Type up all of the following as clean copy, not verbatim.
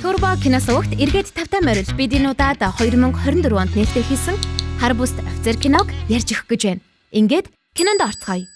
Turbo киносуугт эргээд тавтай морил бидний удаад 2024 онд нээлттэй хийсэн хар бүст офицер киног ярьж өгөх гэж байна. Ингээд кинонд орцгоё.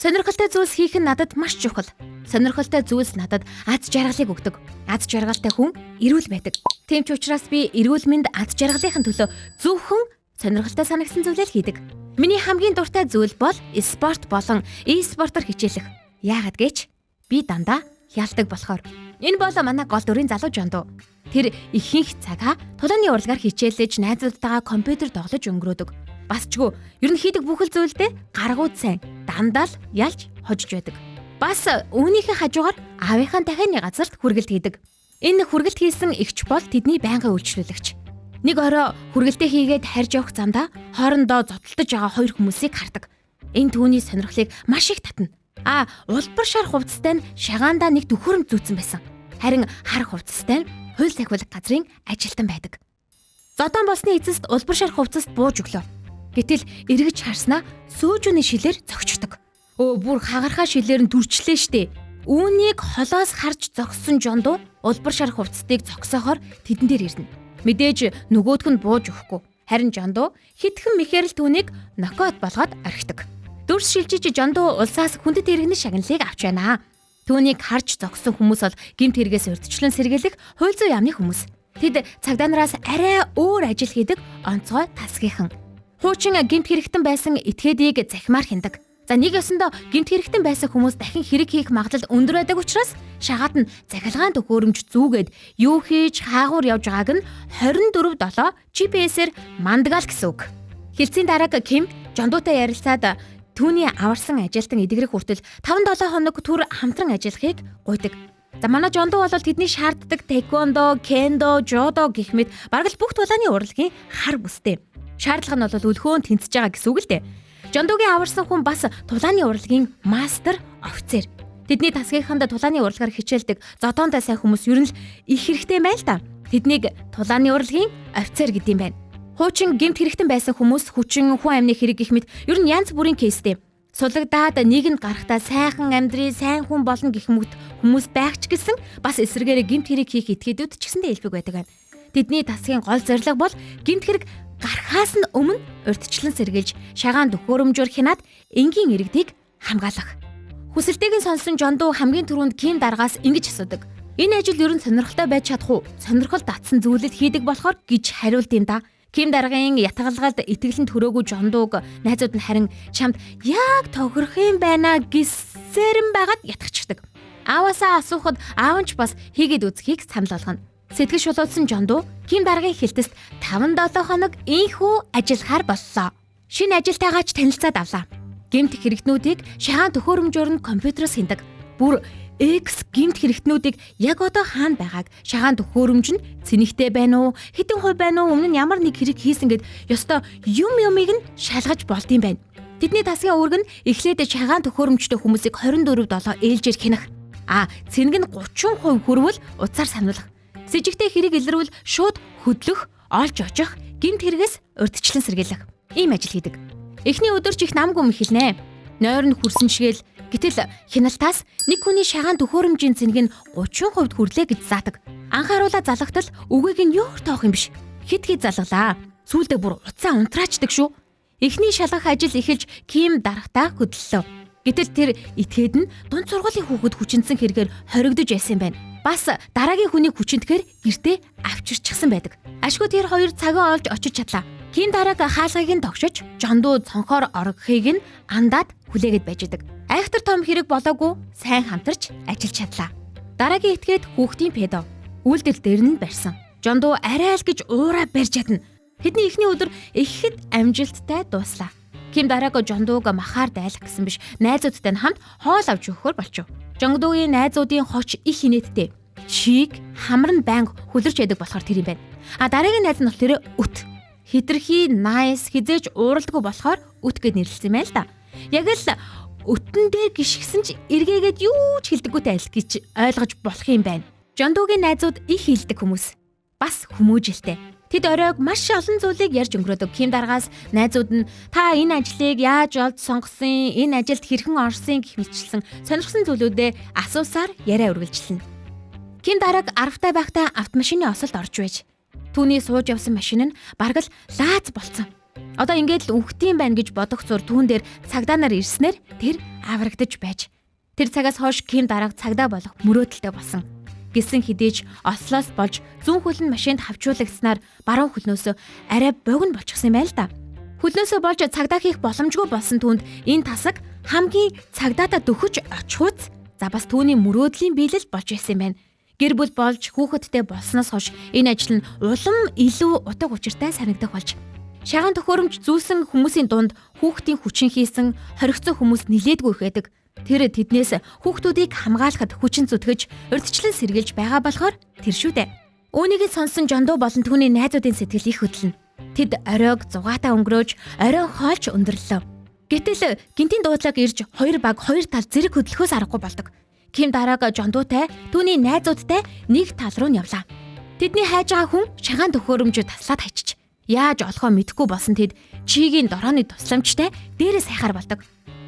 Сонирхолтой зүйлс хийх нь надад маш чухал. Сонирхолтой зүйлс надад аз жаргалыг өгдөг. Аз жаргалтай хүн эрүүл байдаг. Тийм ч учраас би эрүүл мэнд аз жаргалын төлөө зөвхөн сонирхолтой санагдсан зүйлээ хийдэг. Миний хамгийн дуртай зүйл бол спорт болон e-спортоор хичээлэх. Яагаад гэж би дандаа хялдаг болохоор. Энэ бол манай гол дүрийн залуу Жондоо. Тэр ихэнх цагаа тулааны урлагаар хичээлж найзуудтайгаа компьютер тоглож өнгөрөөдөг. Басчгүй ер нь хийдэг бүх л зүйлдээ гаргууд сайн дандаа л ялж хожиж байдаг. Бас үүнийхээ хажуугаар аавынхаа дахианы газарт хүргэлт хийдэг. Энэ хүргэлт хийсэн эгч бол тэдний байнгын үйлчлүүлэгч. Нэг орой хүргэлтээ хийгээд харж явах замдаа хоорондоо зодтолдож байгаа хоёр хүмүүсийг хардаг. Энэ түүний сонирхлыг маш их татна. Улбар шар хувцастай нь шагаандаа нэг төхөөрөмж зүүцсэн байсан. Харин хар хувцастай нь хууль сахиулах газрын ажилтан байдаг. Зодон болсны эцэст улбар шар хувцаст бууж өглөө. Гэтэл эргэж харснаа сөөжүүний шилээр зогчдог. Бүр хагархаа шилээр нь дүрчлээ штэ. Үүнийг холоос харж зогссон Жондоо улбар шар хувцастыг зогсоохоор тэдэн дээр ирнэ. Мэдээж нөгөөдг нь бууж өгөхгүй. Харин Жондоо хитгэн мэхээр л түүнийг нокаут болгоод орхидог. Дүрс шилжиж Жондоо улсаас хүндэт иргэнэ шагналыг авч байна. Түүнийг харж зогссон хүмүүс бол гэмт хэрэгээс урьдчилан сэргийлэх хууль зүйн яамны хүмүүс. Тэд цагдаанараас арай өөр ажил хийдэг онцгой тасгийнхан. Хуучин гэмт хэрэгтэн байсан этгээдийг захимаар хиндаг. За нэг ёсондоо гэмт хэрэгтэн байсан хүмүүс дахин хэрэг хийх магадлал өндөр байдаг учраас шагаад нь захилгаан төхөөрөмж зүүгээд юу хийж хаагуур явж байгааг нь 24/7 GPS-ээр мандгаал гэсэн үг. Хилцээний дарааг Ким Жондоотой ярилцаад түүний аварсан ажилтан эдгэрэх хүртэл 5-7 хоног түр хамтран ажиллахыг гуйдаг. За манай Жондоо бол тэдний шаарддаг тэквондо, кендо, жодо гэх мэт бараг л бүх тулааны урлагийн хар бүстэй. Шаардлага нь бол өлхөөн тэнцэж байгаа гэсэн үг л дээ. Жондоогийн аварсан хүн бас тулааны урлагийн мастер офицер. Тэдний тасгийнханд тулааны урлагаар хичээлдэг зодоондоо сайн хүмүүс ер нь л их хэрэгтэй байл та. Тэднийг тулааны урлагийн офицер гэдэм байна. Хуучин гэмт хэрэгтэн байсан хүмүүс хүчин хүн амны хэрэг гэх мэт ер нь янз бүрийн кейстэй. Сулагдаад нэг нь гарахтаа сайхан амьдрий, сайн хүн болно гэх мэт хүмүүс байх ч гэсэн бас эсрэгээрээ гэмт хэрэг хийх этгээдүүд ч гэсэндээ элбэг байдаг байна. Тэдний тасгийн гол зорилго бол гэмт хэрэг гарахаас нь өмнө урьдчилан сэргийлж шагаан төхөөрөмжөөр хянаад энгийн иргэдийг хамгаалах. Хүсэлтэйг нь сонсон Жондоо хамгийн түрүүнд Ким дараагаас ингэж асуудаг. Энэ ажил ер нь сонирхолтой байж чадах уу? Сонирхол татсан зүйлэл хийдэг болохоор гэж хариулт юм да. Ким дараагийн ятгалгалд итгэлэн төрөөгүй Жондоог найзууд нь харин чамд яг тохирох юм байна гэсэрэн байгаад ятгахчдаг. Ааваасаа асуухад аав нь ч бас хийгээд үзхийг санал болгоно. Сэтгэл шулуутсан Жондоо Ким дараагийн хилтэст 5-7 хоног инхүү ажиллахаар боллоо. Шинэ ажилтайгаач танилцаад авлаа. Гэмт хэрэгтнүүдийг шагаан төхөөрөмжөөр нь компьютероос хиндэг. Бүр X гэмт хэрэгтнүүдийг яг одоо хаана байгааг шагаан төхөөрөмж нь цэнэгтэй байна уу, хэдэн хувь байна уу, өмнө нь ямар нэг хэрэг хийсэн гэд ёстой юмыг нь шалгаж болдсон байна. Тэдний тасгийн үүрэг нь эхлээд шагаан төхөөрөмжтэй хүмүүсийг 24/7 ээлжээр хянах. Цэнэг нь 30% хүрвэл утсаар сануулах. С жигтэй хэрэг илэрвэл шууд хөдлөх, олж очих, гэмт хэрэгээс урьдчилан сэргийлэх. Ийм ажил хийдэг. Эхний өдөр ч их намгүй мэхэлнэ. Нойр нь хүрсэн шигээл гэтэл хяналтаас нэг хүний шагаан төхөөрөмжийн цэнэг нь 30% хүрлээ гэж заадаг. Анхааруулаа залгатал үгийг нь ёор тоох юм биш. Хит залгалаа. Сүүлдээ бүр уцаа унтраачдаг шүү. Эхний шалгах ажил эхэлж Ким дарахтаа хөдлөлөө. Гэтэл тэр этгээд нь дунд сургуулийн хүүхэд хүчинсэн хэрэгээр хоригдож байсан юм байна. Бас дараагийн хүнийг хүчинтгэхээр гэртээ авчирчихсан байдаг. Ашгүй тэр хоёр цагаа олж очиж чадлаа. Ким дарааг хаалгыг нь тогшиж, Жондоо цонхоор оргохыг нь андаад хүлээгээд байждаг. Айхтар том хэрэг болоогүй сайн хамтарч ажиллаж чадлаа. Дараагийн этгээд хүүхдийн педо. Үйлдэл дээр нь барьсан. Жондоо арай л гэж уураа барьж чадна. Тэдний эхний өдөр ихэд амжилттай дууслаа. Ким дарааг Жондоог махаар дайлах гэсэн биш, найзуудтай нь хамт хоол авч өгөхөөр болчихв. Жондоогийн найзуудын хоч их инээдтэй. Чиг хамар нь байнга хүлэрч яадаг болохоор тэр юм байна. Дараагийн найз нь болохоор Үт. Хитрхи nice хизээж ууралдаггүй болохоор Үт гэд нэрлэлсэн юм байна л да. Яг л Үтэн дээр гიშгсэн ч эргээгээд юу ч хэлдэггүйтэй айл гэж ойлгож болох юм байна. Жондоогийн найзууд их хилдэг хүмүүс. Бас хүмүүжилтэй. Тэд оройг маш олон зүйлийг ярьж өнгөрөөдөг. Ким дараагаас найзууд нь та энэ ажлыг яаж олж сонгосон, энэ ажилд хэрхэн орсон гэх мэтчилсэн сонирхсан зүйлүүдээ асуусаар яриа үргэлжлэнэ. Ким дарааг аргатай байхдаа автомашины осолд орж байж. Түүний сууж явсан машин нь бараг л лаац болцсон. Одоо ингээд л үхтийм байна гэж бодох зур түүн дээр цагдаа нар ирснээр тэр аврагдаж байж. Тэр цагаас хойш Ким дарааг цагдаа болох мөрөөдөлтэй болсон. Гэсэн хэдий ч ослоос болж зүүн хөл нь машинд хавчуулагдсанаар баруун хөлнөөсөө арай богино болчихсон юм байна л да. Хөлнөөсөө болж цагдаа хийх боломжгүй болсон түүнд энэ тасаг хамгийн цагдаатаа дөхөж очихуц за бас түүний мөрөөдлийн биелэл болж байсан юм байна. Гэр бүл болж хүүхэдтэй болсноос хойш энэ ажил нь улам илүү утга учиртай санагдах болж шагаан төхөөрөмж зүүсэн хүмүүсийн дунд хүүхдийн хүчин хийсэн хоригцсон хүмүүс нилээдгүй байдаг. Тэр тэднээс хүүхдүүдийг хамгаалахад хүчин зүтгэж урьдчилан сэргийлж байгаа болохоор тэр шүү дээ. Үүнийг сонсон Жондоо болон түүний найзуудын сэтгэл их хөдлөнө. Тэд оройг зугаатаа өнгөрөөж оройн хоолч өндөрлөө. Гэтэл гинтийн дуудлага ирж хоёр баг хоёр тал зэрэг хөдлөхөөс аргагүй болдог. Ким дарааг Жондоотай түүний найзуудтай нэг тал руу нь явлаа. Тэдний хайж байгаа хүн шагаан төхөөрөмж таслаад хайчиж яаж олохоо мэдэхгүй болсон тэд чигийн дорооны тусламжтай дээрээс хайхаар болдог.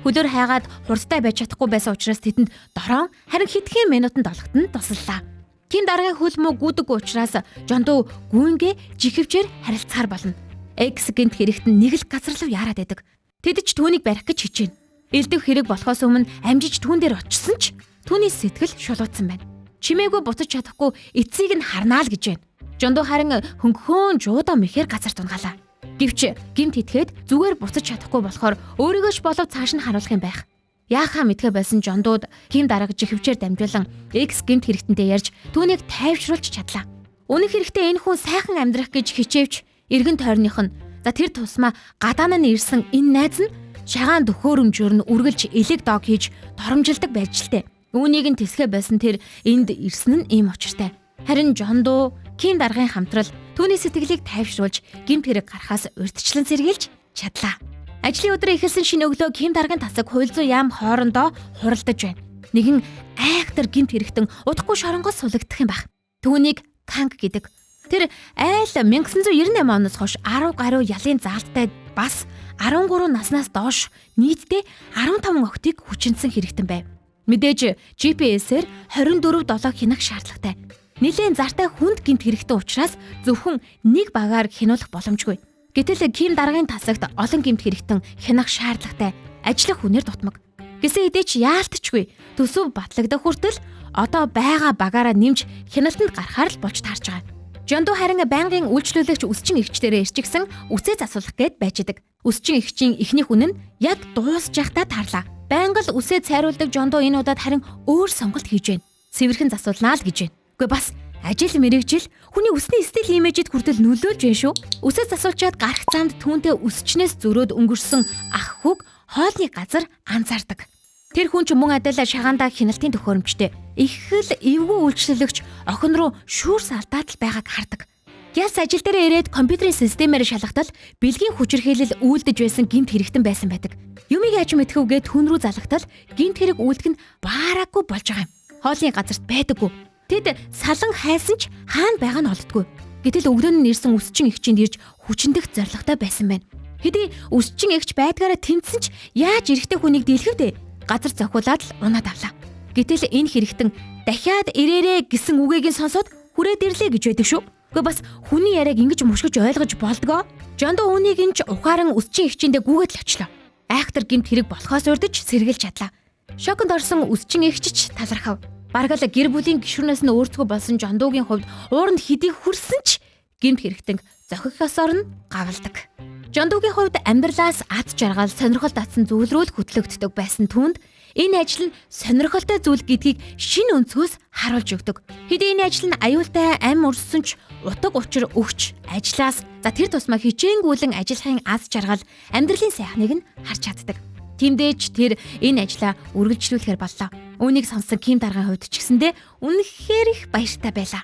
Хөлөөр хайгаад хурдтай байж чадахгүй байсан учраас тэдэнд дороо харин хэдхэн минутанд олоход нь туслалаа. Ким дараагийн хөл мө гүдэг учраас Жондоо гүйнгээ жихвчээр харилцахаар болно. Экс гинт хэрэгт нь нэг л газар руу яарад байдаг. Тэд ч түүнийг барих гэж хичээнэ. Элдв хэрэг болохоос өмнө амжиж түүн дээр очсон ч түүний сэтгэл шулуутсан байна. Чимээгүй буцаж чадахгүй эцсийг нь харнаа л гэж байна. Жондоо харин хөнгөхөн жуудаа мэхээр газар тунгаалаа. Гэвч гимт итгээд зүгээр буцаж чадахгүй болохоор өөрийгөө ч болов цааш нь харуулах юм байх. Яахаа мэдхэ байсан Жондууд Ким дарааг жихвчээр дамжуулан экс гимт хэрэгтэнтэй ярьж түүнийг тайвшруулж чадлаа. Үнэн хэрэгтээ энэ хүн сайхан амьдрах гэж хичээвч эргэн тойрных нь за тэр тусмаа гадаана нь ирсэн энэ найз нь шагаан төхөөрөмжөөр нь үргэлж элег дог хийж торомжилдог байж л тээ. Үүнийг нь тэсгэ байсан тэр энд ирсэн нь ийм учиртай. Харин Жондоо Ким даргын хамтрал түүний сэтгэлийг тайвшруулж гимт хэрэг гарахаас урьдчилан сэргийлж чадлаа. Ажлын өдрөө эхэлсэн шинэ өглөө Ким даргын тасаг хуйлзуу яам хоорондоо хуралдаж байна. Нэгэн айхтар гимт хэрэгтэн удахгүй шоронгоос сулагдах юм байх. Түүнийг Канг гэдэг. Тэр айл 1998 оноос хойш 10 гаруй ялын заалттай бас 13 наснаас доош нийтдээ 15 октыг хүчинсэн хэрэгтэн байв. Мэдээж GPS-ээр 24/7 хянах шаардлагатай. Нилийн зартай хүнд гинт хэрэгтэй учраас зөвхөн нэг багаар хянуулах боломжгүй. Гэтэл Ким даргын тасагт олон гинт хэрэгтэн хянах шаардлагатай. Ажлах хүнээр дутмаг. Гэсэн хэдий ч яалтчгүй төсөв батлагдах хүртэл одоо байгаа багаараа нэмж хяналтанд гарахаар л болж таарч байгаа. Жондоо харин байнгын үйлчлүүлэгч өсчин эгчдэрээ ирчихсэн үсээ засуулах гээд байж идэг. Өсчин эгчийн эхний хүн нь яг дуусж явахдаа таарлаа. Байнга л үсээ цайруулдаг Жондоо энэ удаад харин өөр сонголт хийж байна. Цэвэрхэн засуулнаа л гэж байна. Гэхдээ бас ажил мэрэгжил хүний үсний стил имижэд хүртэл нөлөөлж байна шүү. Үсээ засуулчаад гарах замд түүнтэй өсчнээс зөрөөд өнгөрсөн ах хүүг хоолны газар анзаардаг. Тэр хүн ч мөн адил шагаандаа хяналтын төхөөрөмжтэй. Их л эвгүй үйлчлүүлэгч охин руу шүүрс алдаад л байгааг хардаг. Гяс ажил дээр ирээд компьютерийн системээр шалгатал бэлгийн хүчирхийлэл үйлдэж байсан гинт хэрэгтэн байсан байдаг. Юмыг аж мэдхүүгээ түн рүү залгатал гинт хэрэг үйлдэх нь баараагүй болж байгаа юм. Хоолны газарт байдаггүй. Тэд салан хайсан ч хаана байгаа нь олддгүй. Гэтэл өглөө нь ирсэн өсчин эгчинд ирж хүчиндэх зоригтой байсан байна. Хэдий өсчин эгч байдгаараа тэмцсэн ч яаж эрэхтэй хүнийг дийлхэв дээ. Газар зохиулаад л унаад авлаа. Гэтэл энэ хэрэгтэн дахиад ирээрээ гэсэн үгийг нь сонсоод хүрээд ирлээ гэж байдаг шүү. Гэхдээ бас хүний яриаг ингэж мушгиж ойлгож болдгоо. Жондоо үүнийг нь ч ухаан өсчин эгчиндээ гүгээд л очлоо. Айхтар гимт хэрэг болохоос урдж сэргийлж чадлаа. Шоконд орсон өсчин эгч ч талархав. Бараг л гэр бүлийн гишүүнээс нь өөрсгөө болсон Жондоогийн хувьд ууранд хэдий хүрсэн ч гимт хэрэгтэн зохихоос орно гавалдаг. Жондоогийн хувьд амьдралаас ад жаргал сонирхол татсан зүйл рүү л хөтлөгддөг байсан түүнд энэ ажил нь сонирхолтой зүйл гэдгийг шинэ өнцгөөс харуулж өгдөг. Хэдий энэ ажил нь аюултай ам өрссөн ч утга учир өгч ажлаас за тэр тусмаа хичээнгүүлэн ажиллахын аз жаргал амьдралын сайхныг нь харж чаддаг. Тэмдээч тэр энэ ажлаа үргэлжлүүлэхээр боллоо. Үүнийг сонсон Ким даргын хувьд ч гэсэндээ үнэхээр их баяртай байлаа.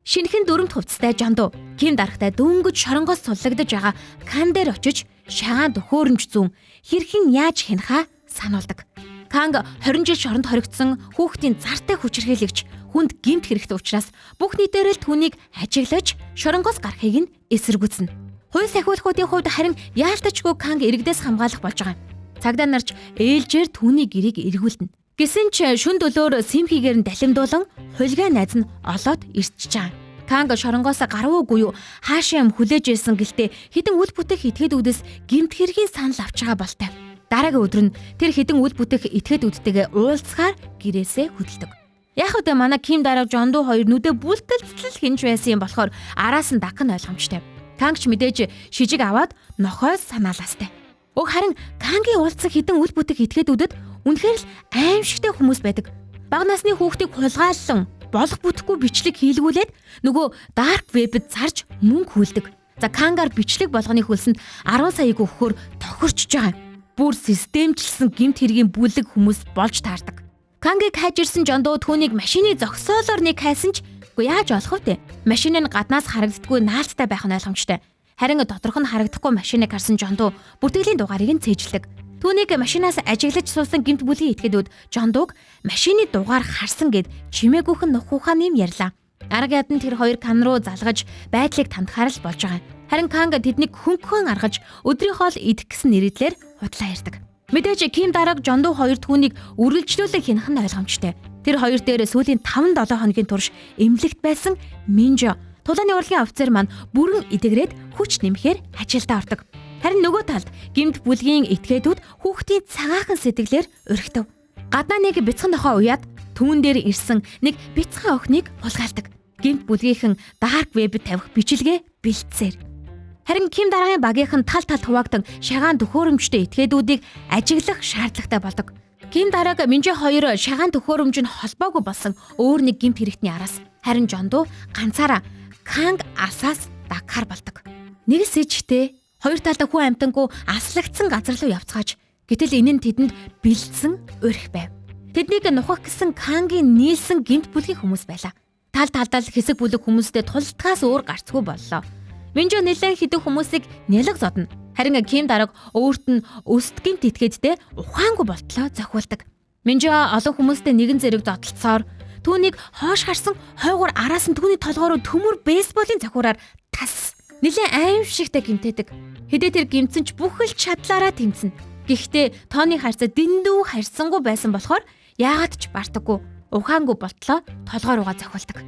Шинэхэн дөрөмт хувцастай Жондоо Ким даргатай дөнгөж шоронгоос суллагдаж байгаа Кан дээр очиж шагаан төхөөрөмж зүүн хэрхэн яаж хянахаа сануулдаг. Канг 20 жил шоронд хоригдсон хүүхдийн зартай хүчирхийлэгч хүнд гэмт хэрэгтэй учраас бүх нийтээр л түүнийг ажиглаж шоронгоос гарахыг нь эсэргүүцнэ. Хууль сахиулахуудын хувьд харин яалтчгүй Канг иргэдээс хамгаалах болж байгаа юм. Цагдаа нарч ээлжээр түүний гэрийг эргүүлнэ. Гэсэн ч шүн дөлөөр симхигээр нь далимдуулан хулгай найз нь олоод ирчихэж байгаа. Канг шоронгоос гаруугүй юу хаашаа юм хүлээж ирсэн гэлтэй хэдэн үл бүтэх этгээдүүдээс гэмт хэргийн санал авч байгаа болтой. Дараагийн өдөр нь тэр хэдэн үл бүтэх этгээдүүдтэйгээ уулзахаар гэрээсээ хөдөлдөг. Яг үдэ манай Ким дараа Жондо хоёр нүдэ бүлтэлцэл хинж байсан юм болохоор араас нь дахин ойлгомжтой. Канг ч мэдээж шижиг аваад нохойс санаалаастай. Харин Кангийн уулзах хэдэн үл бүтэх этгээдүүдэд үнэхээр л аимшигтай хүмүүс байдаг. Бага насны хүүхдийг хулгайлан болох бүтэхгүй бичлэг хийлгүүлээд нөгөө дарк вебэд зарж мөнгө хүлдэг. За Кангаар бичлэг болгоны хөлсөнд 10 саяг өгөхөөр тохирчж байгаа юм. Бүр системчлсэн гэмт хэргийн бүлэг хүмүүс болж таардаг. Кангийг хайж ирсэн Жондо түүнийг машины зогсоолоор нэг хайсан ч яаж олох вэ? Машин нь гаднаас харагддаггүй наалттай байх нь ойлгомжтой. Харин доторх нь харагдахгүй машиныг харсан Жондо бүтгэлийн дугаарыг нь цээжилдэг. Түүнийг машинаас ажиглаж суусан гэмт бүлгийн этгээдүүд Жондог машины дугаар харсан гэд чимээгүйхэн нухухаан юм ярьлаа. Арга ядан тэр хоёр Кан руу залгаж байдлыг тандахаар л болж байгаа. Харин Канг тэднийг хөнгөн аргаж өдрийнхөө л идэх гэсэн нэрийдлэр худлаа ярьдаг. Мэдээж Ким дарааг Жондо хоёр түүнийг үргэлжлүүлэн хянах нь ойлгомжтой. Тэр хоёр дээр сүүлийн 5-7 хоногийн турш эмнэлэгт байсан Минжо тулааны урлагийн офицер маань бүрэн идэгрээд хүч нэмэхээр ажилдаа ордог. Харин нөгөө талд гэмт бүлгийн этгээдүүд хүүхдийн цагаахан сэтгэлээр өрхтөв. Гаднаа нэг бяцхан нохоо уяад түүн дээр ирсэн нэг бяцхан охиныг хулгайлдаг. Гэмт бүлгийнхэн дарк веб тавих бичлэгээ бэлтсээр. Харин Ким дараагийн багийнхан тал хуваагдсан шагаан төхөөрөмжтэй этгээдүүдийг ажиглах шаардлагатай болдог. Ким дарааг Минжи хоёр шагаан төхөөрөмж нь холбоогүй болсон өөр нэг гэмт хэрэгтний араас харин Жондо ганцаараа Канг асаас дагахаар болдог. Нэг сэжтэй хоёр талд хүн амтангүй аслагдсан газар руу явцгааж гэтэл энэ нь тэдэнд бэлдсэн өрх байв. Тэднийг нухах гэсэн Кангийн нийлсэн гэмт бүлгийн хүмүүс байлаа. Тал талдаа хэсэг бүлэг хүмүүстэй тултгаас өөр гарцгүй боллоо. Минжо нэлээд хэдэн хүмүүсийг нялг зодно. Харин Ким дарааг өөрт нь өст гэмт этгээдтэй ухаангүй болтлоо зохиулдаг. Минжо олон хүмүүстэй нэгэн зэрэг зодтолцоор түүнийг хоош харсан хойгоор араас нь түүний толгоор төмөр бейсболын захиураар тас нэлээд аимшигтай гэмтээдэг. Хэдий тэр гэмтсэн ч бүх л чадлаараа тэмцэнэ. Гэхдээ тооны харьцаа дэндүү харьцангуй байсан болохоор яагаад ч бартаггүй ухаангүй болтлоо толгоор угаа зохиулдаг.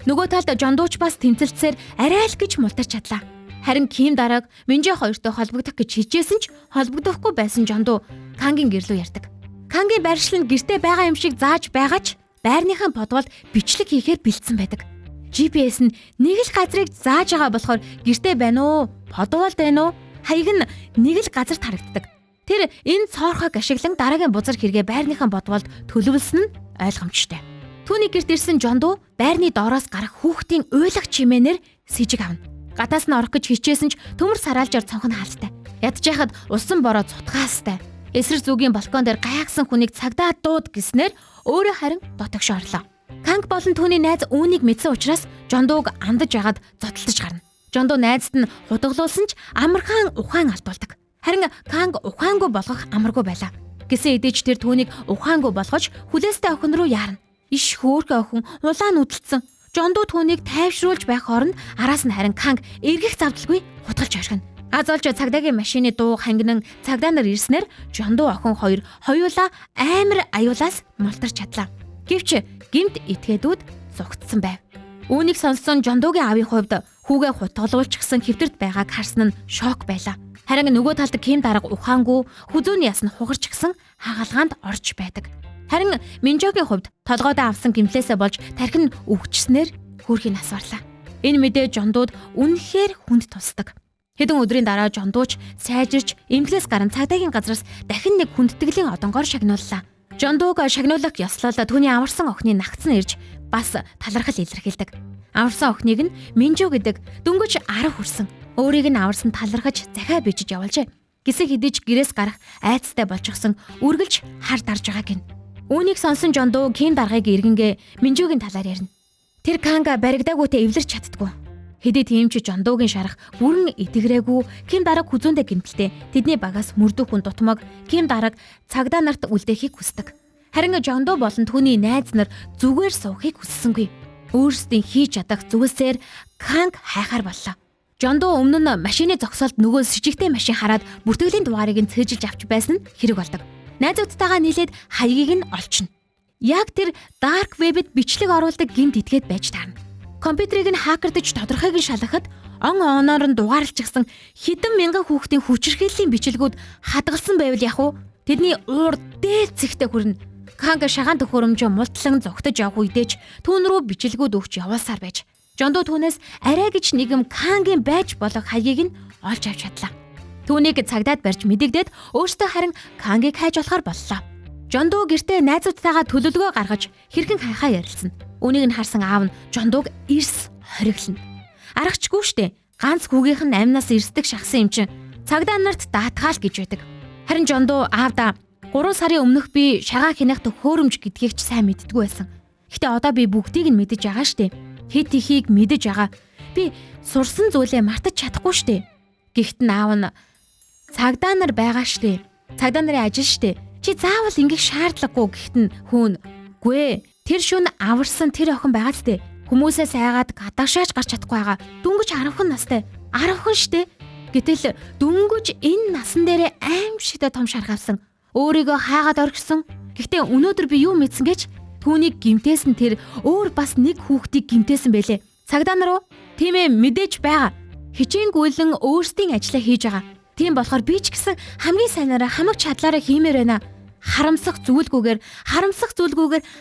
Нөгөө талд Жондоч бас тэмцэлцээр арай л гэж мултарч чадлаа. Харин Ким дарааг Минжи хоёртой холбогдох гэж хичээсэн ч холбогдохгүй байсан Жондо Кангийн гэрлүү ярьдаг. Кангийн байршил нь гэртээ байгаа юм шиг зааж байгаа ч байрныхаа подвол бичлэг хийхээр бэлдсэн байдаг. GPS нь нэг л газрыг зааж байгаа болохоор гэртээ байна уу, подвол байна уу, хаяг нь нэг л газарт харагддаг. Тэр энэ цоорхойг ашиглан дараагийн бузар хэрэгэ байрныхаа подволд төлөвлөсөн нь ойлгомжтой. Түүний гэрт ирсэн Жондо байрны доороос гарах хүүхдийн уйлах чимээнээр сэжиг авна. Гадаас нь орох гэж хичээсэн ч төмөр сараалжаар цонх нь хаалттай. Ядж яхад усан бороо цутгаастай. Эсрэг зүгийн балкон дээр гайхсан хүнийг цагдаа дууд гэснээр өөрөө харин дотогш орлоо. Канг болон түүний найз үүнийг мэдсэн учраас Жондог андаж ягаад зодтолдож гарна. Жондо найзд нь худгалуулсан ч амархан ухаан алдуулдаг. Харин Канг ухаангүй болгох амаргүй байлаа. Гэсэн эдэж тэр түүнийг ухаангүй болгож хүлээстэй охин руу яарна. Иш хөөрхөн охин улаан үдэлцэн. Жондо түүнийг тайвшруулж байх оронд араас нь харин Канг эргэх завдалгүй хутгалж орхино. Азолж цагдаагийн машины дуу хангинан цагдаа нар ирснээр Жондо охин хоёр хоёулаа амар аюулаас мултарч чадлаа. Гэвч гэмт этгээдүүд зугтсан байв. Үүнийг сонссон Жондогийн аавын хувьд хүүгээ хутгалуулчихсан хэвтэрд байгааг харсан нь шок байлаа. Харин нөгөө талд Ким дарга ухаангүй хүзүүний яс нь хугарчихсан хагалгаанд орж байдаг. Харин Минжогийн хувьд толгойдоо авсан гэмтлээсээ болж тархин өвчснээр хөөрхийн нас барлаа. Энэ мэдээ Жондод үнэхээр хүнд тусдаг. Хэдэн өдрийн дараа Жондууч сайжирч эмнэлгээс гарan цагдаагийн газраас дахин нэг хүндтгэлийн одонгоор шагнууллаа. Жондуг шагнуулах ёслол түүний амарсан охины нагцсан ирж бас талархал илэрхийлдэг. Амарсан охиныг нь Минжо гэдэг дөнгөж 10 хүрсэн. Өөрийг нь аварсан талархаж захиа бижиж явуулжээ. Гисэг хідэж гэрээс гарах айцтай болчихсон үргэлж хар дарж байгааг гин. Үүнийг сонсон Жондуу Ким даргаыг иргэнгээ Минжогийн талаар ярина. Тэр Канга баригдаагүйтэй эвлэрч чаддгүй. Хэдий тийм ч Жондуугийн шарах бүрэн итгэрээгүй Ким дараг хүзүүндээ гэмтэлтэй тэдний багаас мөрдөх хүн дутмаг Ким дараг цагдаа нарт үлдээхийг хүсдэг. Харин Жондуу болон түүний найз нар зүгээр суухыг хүссэнгүй. Өөрсдийн хийж чадах зүйлсээр Канг хайхаар боллоо. Жондуу өмнө нь машины зогсоолд нөгөө с ิจ гтэй машин хараад бүртгэлийн дугаарыг нь цээжилж авч байсан нь хэрэг болдог. Найзуудтайгаа нийлээд хаягийг нь олчихно. Яг тэр dark web-д бичлэг оруулдаг гэмт итгээд байж таарна. Компьютерийг нь хакердж тодорхойг нь шалгахад оноор нь дугаарлчихсан хэдэн мянган хүүхдийн хүчирхийллийн бичлэгүүд хадгалсан байвал яг уу тэдний уур дээд зэгтээ хүрнэ. Канг шагаан төхөөрөмжөө мултлан зогтож явах үедээ ч түүн рүү бичлэгүүд өгч яваасаар байж. Жондуу түүнээс арай гэж нэгэн Кангийн байж болох хаягийг нь олж авч чадлаа. Түүнийг цагдаад барьж мэдэгдээд өөртөө харин Кангийг хайж болохоор боллоо. Жондуу гэртээ найзуудтайгаа төлөвлөгөө гаргаж хэрхэн хайхаа ярилцсан. Үүнийг нь харсан аав нь Жондууг эрс хориглоно. Аргачгүй штэ. Ганц хүүгийнх нь амнаас эрсдэг шахсан юм чин. Цагдаа нарт даатгаал гэж байдаг. Харин Жондуу аавдаа 3 сарын өмнөх би шагаан хянах төхөөрөмж гэдгийг ч сайн мэддэггүй байсан. Гэтэ одоо би бүгдийг нь мэдэж байгаа штэ. Хэд ихийг мэдэж байгаа. Би сурсан зүйлээ мартаж чадахгүй штэ. Гэхдээ аав нь цагдаа нар байгаа штэ. Цагдаа нарын ажил штэ. Чи заавал ингэх шаардлагагүй гэхэд нь хүүн гүй. Тэр шүн аварсан тэр охин байгаа ч дээ. Хүмүүсээс айгаад гадаашаач гарч чадахгүй байгаа. Дүнгэж 10хан настай. 10хан штэ. Гэтэл дүнгэж энэ насан дээрээ аимшигтай том шарх авсан. Өөрийгөө хаагаад орхисон. Гэхдээ өнөөдөр би юу мэдсэн гэж түүнийг гимтээсэн тэр өөр бас нэг хүүхдийг гимтээсэн байлээ. Цагдаа нар уу? Тийм ээ мэдээж байгаа. Хичээнгүйлэн өөрсдийн ажлаа хийж байгаа. Тийм болохоор би ч гэсэн хамгийн сайнаараа хамаг чадлаараа хиймээр байна. Харамсах зүйлгүйгээр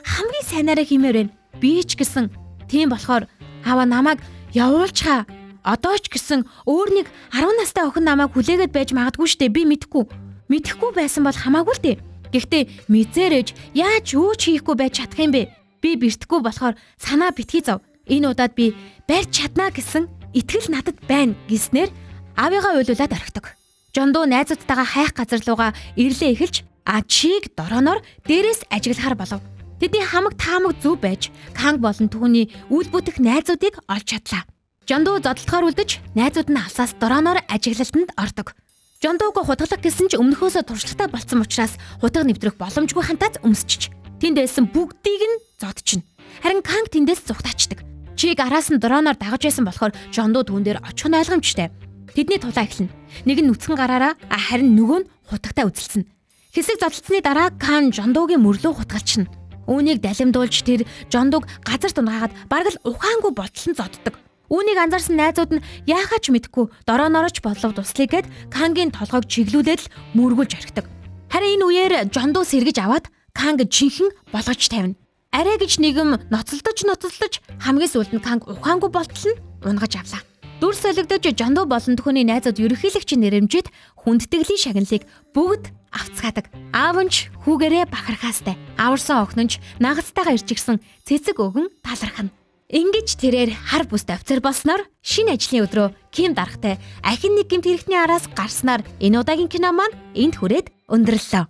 хамгийн сайнаараа хиймээр байна. Би ч гэсэн тийм болохоор аваа намайг явуулчихаа. Одоо ч гэсэн өөр нэг 10 настай охин намайг хүлээгээд байж магадгүй штэ. Би мэдэхгүй байсан бол хамаагүй л дээ. Гэхдээ мэдзээрэж яаж юу ч хийхгүй байж чадах юм бэ? Би бэртэхгүй болохоор санаа битгий зав. Энэ удаад би барьж чаднаа гэсэн итгэл надад байна гэснээр аавыгаа уйлуулад орхидог. Жондуу найзуудтайгаа хайх газар руугаа ирлээ эхэлж чиг дорооноор дээрээс ажиглахаар болов. Тэдний хамаг таамаг зөв байж Канг болон түүний үл бүтэх найзуудыг олж чадлаа. Жондуу зодтолтохоор үлдэж найзууд нь алсаас дорооноор ажиглалтанд ордог. Жондууг хутгалах гэсэн ч өмнөхөөсөө туршлагатай болсон учраас хутга нэвтрэх боломжгүй хантаац өмсчиж тэнд байсан бүгдийг нь зодчихно. Харин Канг тэндээс зүгтаачдаг. Чиг араас нь дрооноор дагаж байсан болохоор Жондуу түүн дээр очих нь ойлгомжтой. Тэдний тулаа эхэлнэ. Нэг нь нүцгэн гараараа харин нөгөө нь хутагтаа үзэлцэнэ. Хэсэг зодтолцсны дараа Кан Жондуугийн мөрлөө хутгалчихна. Үүнийг далимдуулж тэр Жондууг газар тунгаагаад бараг л ухаангүй болтолн зоддог. Үүнийг анзаарсан найзууд нь яахаач мэдэхгүй дороонорч болов туслая гэд Кангийн толгойг чиглүүлээд л мөргүүлж орхидог. Харин энэ үеэр Жондуу сэргэж аваад Канг жинхэнэ болгож тавина. Арай гэж нэгэн ноцолдож хамгийн сүүлд нь Канг ухаангүй болтол нь унгаж авлаа. Дүр солигдож Жондуу болон түүний найзууд ерөнхийлөгчийн нэрэмжит хүндтгэлийн шагналыг бүгд авцгаадаг. Аав нь ч хүүгээрээ бахархаастай. Аварсан охин нь ч нагацтайгаа ирж гисэн цэцэг өгөн талархна. Ингэж тэрээр хар бүст офицер болсноор шинэ ажлын өдрөө Ким дарахтай ахин нэг гэмт хэрэгтний араас гарснаар энэ удаагийн кино маань энд хүрээд өндөрлөө.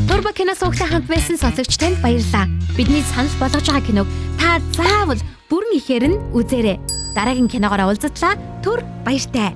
Турбо кино суугтай хамт байсан сонсогч танд баярлалаа. Бидний санал болгож байгаа киног та заавал бүрэн ихээр нь үзээрэй. Дараагийн киногоор уулзтлаа. Түр баяртай.